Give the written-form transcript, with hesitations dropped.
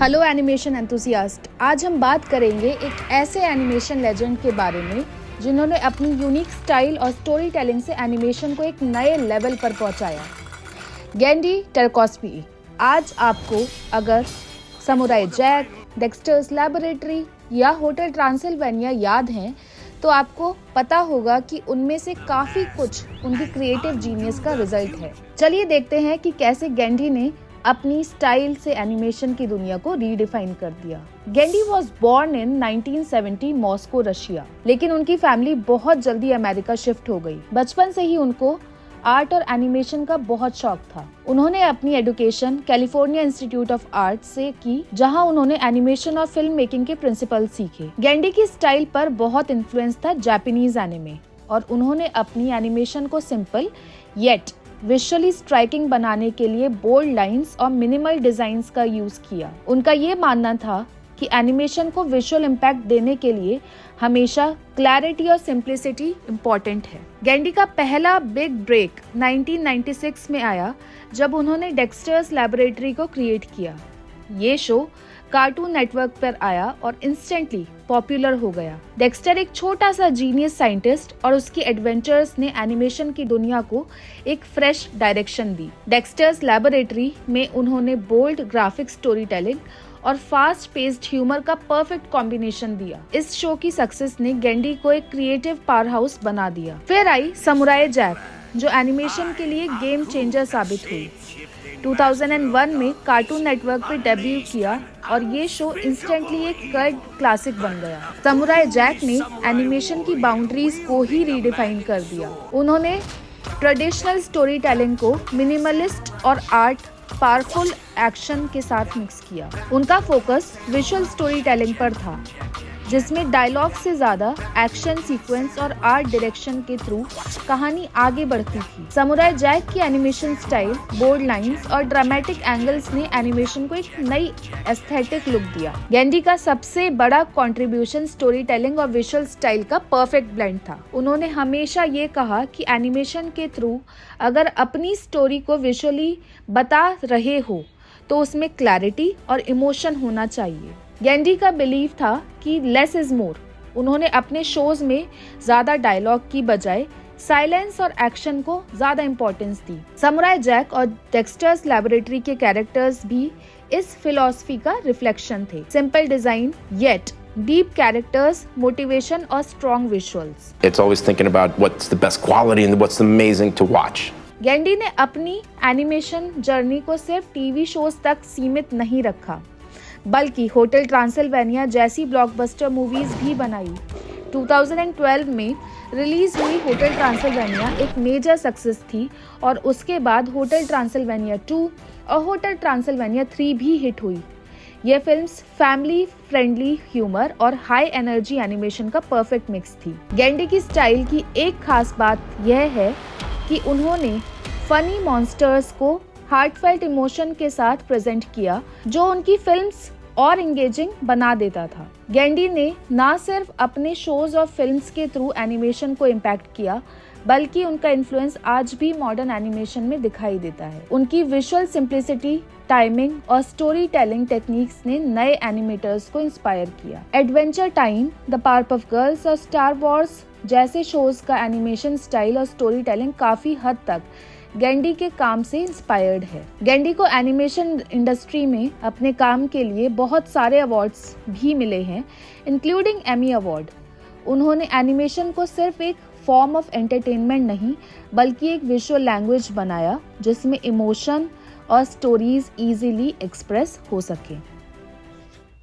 Hello animation enthusiast. आज हम बात करेंगे एक ऐसे एनिमेशन लेजेंड के बारे में जिन्होंने अपनी यूनिक स्टाइल और स्टोरी टेलिंग से एनिमेशन को एक नए लेवल पर पहुंचाया। गैंडी टारकोस्की। आज आपको अगर समुराई जैक, डेक्स्टर्स लैबोरेटरी या होटल ट्रांसिल्वेनिया याद हैं तो आपको पता होगा कि उनमें से काफ़ी कुछ उनकी क्रिएटिव जीनियस का रिजल्ट है। चलिए देखते हैं कि कैसे गैंडी ने अपनी स्टाइल से एनिमेशन की दुनिया को रीडिफाइन कर दिया। Genndy was born in 1970 Moscow, Russia, लेकिन उनकी फैमिली बहुत जल्दी अमेरिका शिफ्ट हो गई। बचपन से ही उनको आर्ट और एनिमेशन का बहुत शौक था। उन्होंने अपनी education California institute of art से की, जहां उन्होंने एनिमेशन और फिल्म मेकिंग के प्रिंसिपल सीखे। गैंडी की स्टाइल पर बहुत इन्फ्लुएंस था जापानीज एनिमे, और उन्होंने अपनी एनिमेशन को सिंपल येट विजुअली स्ट्राइकिंग बनाने के लिए बोल्ड लाइंस और मिनिमल डिजाइन्स का यूज किया। उनका ये मानना था कि एनिमेशन को विजुअल इम्पैक्ट देने के लिए हमेशा क्लैरिटी और सिंप्लिसिटी इम्पोर्टेंट है। गैंडी का पहला बिग ब्रेक 1996 में आया जब उन्होंने डेक्स्टर्स लैबोरेटरी को क्रिएट किया। ये शो कार्टून नेटवर्क पर आया और इंस्टेंटली पॉपुलर हो गया। डेक्स्टर एक छोटा सा जीनियस साइंटिस्ट और उसकी एडवेंचर्स ने एनिमेशन की दुनिया को एक फ्रेश डायरेक्शन दी। डेक्स्टर्स लैबोरेटरी में उन्होंने बोल्ड ग्राफिक स्टोरी टेलिंग और फास्ट पेस्ड ह्यूमर का परफेक्ट कॉम्बिनेशन दिया। इस शो की सक्सेस ने गैंडी को एक क्रिएटिव पावर हाउस बना दिया। फिर आई समुराई जैक, जो एनिमेशन के लिए गेम चेंजर साबित हुई। 2001 में कार्टून नेटवर्क पे डेब्यू किया और ये शो इंस्टेंटली एक कल्ट क्लासिक बन गया। समुराई जैक ने एनिमेशन की बाउंड्रीज को ही रीडिफाइन कर दिया। उन्होंने ट्रेडिशनल स्टोरी टेलिंग को मिनिमलिस्ट और आर्ट पावरफुल एक्शन के साथ मिक्स किया। उनका फोकस विजुअल स्टोरी टेलिंग पर था, जिसमें डायलॉग से ज्यादा एक्शन सीक्वेंस और आर्ट डायरेक्शन के थ्रू कहानी आगे बढ़ती थी। समुराई जैक की एनिमेशन स्टाइल, बोल्ड लाइंस और ड्रामेटिक एंगल्स ने एनिमेशन को एक नई एस्थेटिक लुक दिया। गैंडी का सबसे बड़ा कंट्रीब्यूशन स्टोरी टेलिंग और विजुअल स्टाइल का परफेक्ट ब्लेंड था। उन्होंने हमेशा ये कहा कि एनिमेशन के थ्रू अगर अपनी स्टोरी को विजुअली बता रहे हो तो उसमें क्लैरिटी और इमोशन होना चाहिए। गैंडी का बिलीव था कि लेस इज मोर। उन्होंने अपने शोज में ज्यादा डायलॉग की बजाय साइलेंस और एक्शन को ज्यादा इंपॉर्टेंस दी। समुराई जैक और डेक्स्टर्स लैबोरेटरी के कैरेक्टर्स भी इस फिलॉसफी का रिफ्लेक्शन थे। Simple design yet deep characters, motivation और strong visuals. It's always thinking about what's the best quality and what's amazing to watch. गैंडी ने अपनी एनिमेशन जर्नी को सिर्फ टीवी शोज तक सीमित नहीं रखा, बल्कि होटल ट्रांसिल्वेनिया जैसी ब्लॉकबस्टर मूवीज भी बनाई। 2012 में रिलीज हुई होटल ट्रांसिल्वेनिया एक मेजर सक्सेस थी, और उसके बाद होटल ट्रांसिल्वेनिया 2 और होटल ट्रांसिल्वेनिया 3 भी हिट हुई। ये फिल्म्स फैमिली फ्रेंडली ह्यूमर और हाई एनर्जी एनिमेशन का परफेक्ट मिक्स थी। गैंडी की स्टाइल की एक खास बात यह है कि उन्होंने फनी मॉन्स्टर्स को हार्टफेल्ट इमोशन के साथ प्रेजेंट किया, जो उनकी फिल्म्स और एंगेजिंग बना देता था। गैंडी ने ना सिर्फ अपने शोज और फिल्म्स के थ्रू एनिमेशन को इम्पैक्ट किया, बल्कि उनका इन्फ्लुएंस आज भी मॉडर्न एनिमेशन में दिखाई देता है। उनकी विजुअल सिंप्लिसिटी, टाइमिंग और स्टोरी टेलिंग टेक्निक्स ने नए एनिमेटर्स को इंस्पायर किया। Adventure time, the Powerpuff girls और स्टार वॉर्स जैसे शोज का एनिमेशन स्टाइल और स्टोरी टेलिंग काफी हद तक गैंडी के काम से इंस्पायर्ड है। गैंडी को एनिमेशन इंडस्ट्री में अपने काम के लिए बहुत सारे अवार्ड्स भी मिले हैं, इंक्लूडिंग एमी अवार्ड। उन्होंने एनिमेशन को सिर्फ एक फॉर्म ऑफ एंटरटेनमेंट नहीं, बल्कि एक विजुअल लैंग्वेज बनाया जिसमें इमोशन और स्टोरीज इजीली एक्सप्रेस हो सके।